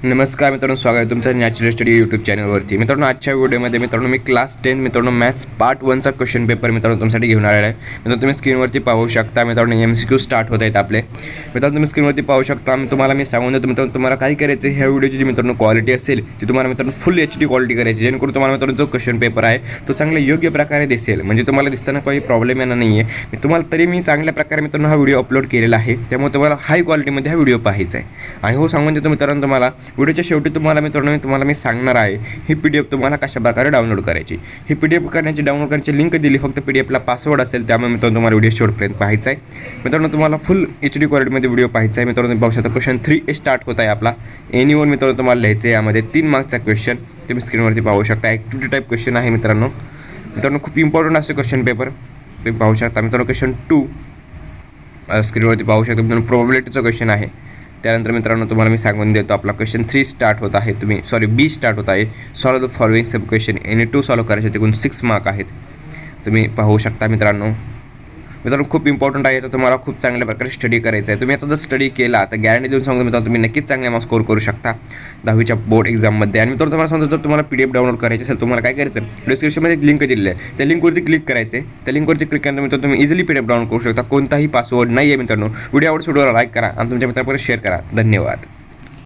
नमस्कार मित्रांनो, स्वागत आहे तुमचं नॅचरल स्टडी यूट्यूब चॅनलवरती. मित्रांनो, आजच्या व्हिडिओमध्ये मी क्लास 10 मित्रांनो मॅथ्स पार्ट 1चा क्वेश्चन पेपर मित्रांनो तुमच्यासाठी घेऊन आलेला आहे. मित्रांनो, तुम्ही स्क्रीनवरती पाहू शकता. मित्रांनो, MCQ स्टार्ट होत आहेत आपले. मित्रांनो, तुम्ही स्क्रीनवरती पाहू शकता. मी सांगून देतो मित्रांनो, तुम्हाला काय करायचं ह्या व्हिडिओची जी मित्रांनो क्वालिटी असेल ती तुम्हाला मित्रांनो फुल HD क्वालिटी करायची, जेणेकरून तुम्हाला मित्रांनो जो क्वेश्चन पेपर आहे तो चांगल्या योग्य प्रकारे दिसेल. म्हणजे तुम्हाला दिसताना काही प्रॉब्लेम येणार नाही आहे. मी चांगल्या प्रकारे मित्रांनो हा व्हिडिओ अपलोड केलेला आहे, त्यामुळे तुम्हाला हाय क्वालिटीमध्ये हा व्हिडिओ पाहायचा आहे. आणि हो, सांगून देतो मित्रांनो, तुम्हाला व्हिडिओच्या शेवटी तुम्हाला मी सांगणार आहे ही PDF तुम्हाला कशा प्रकारे डाउनलोड करायची. ही PDF डाउनलोड करायची लिंक दिली, फक्त PDFला पासवर्ड असेल. त्यामुळे मित्रांनो तुम्हाला व्हिडिओ शेवटपर्यंत पाहायचा आहे. मित्रांनो, तुम्हाला फुल HD क्वालिटीमध्ये व्हिडिओ पाहायचा आहे. मित्रांनो, पाहू शकता क्वेश्चन 3 स्टार्ट होत आहे आपला. एनीवन मित्रांनो तुम्हाला लिहायचं आहे. यामध्ये 3 मार्क्सचा क्वेश्चन तुम्ही स्क्रीनवरती पाहू शकता. ॲक्टिव्हिटी टाईप क्वेश्चन आहे मित्रांनो खूप इम्पॉर्टंट असं क्वेश्चन पेपर तुम्ही पाहू शकता. मित्रांनो, क्वेश्चन 2 स्क्रीनवरती पाहू शकता. मित्रांनो, प्रोबॅबिलिटीचा क्वेश्चन आहे. त्यानंतर मित्रांनो तुम्हाला मी सांगून देतो आपला क्वेश्चन 3 स्टार्ट होत आहे. बी स्टार्ट होत आहे. Solve the following sub question. Any 2 solve करायचे, एकूण 6 मार्क आहेत. तुम्ही पाहू शकता. मित्रांनो खूप इम्पॉर्टंट आहे. याचा तुम्हाला खूप चांगल्या प्रकारे स्टडी करायचा आहे. तुम्ही याचा जर स्टडी केला तर गॅरंटी देऊन सांगतो मित्रांनो, तुम्ही नक्कीच चांगले मार्क्स स्कोर करू शकता 10वीच्या बोर्ड एक्झाममध्ये. आणि मित्रांनो, तुम्हाला सांगतो, जर तुम्हाला PDF डाउनलोड करायची असेल, तुम्हाला काय करायचं, डिस्क्रिप्शनमध्ये एक लिंक दिलेली आहे. त्या लिंकवरती क्लिक करायचं आहे. त्या लिंकवरती क्लिक केल्यानंतर मित्रांनो तुम्ही इझिली PDF डाउनलोड करू शकता. कोणताही पासवर्ड नाही आहे. मित्रांनो, व्हिडिओ आवडल्यास व्हिडिओला लाईक करा आणि तुमच्या मित्रांपर्यंत शेअर करा. धन्यवाद.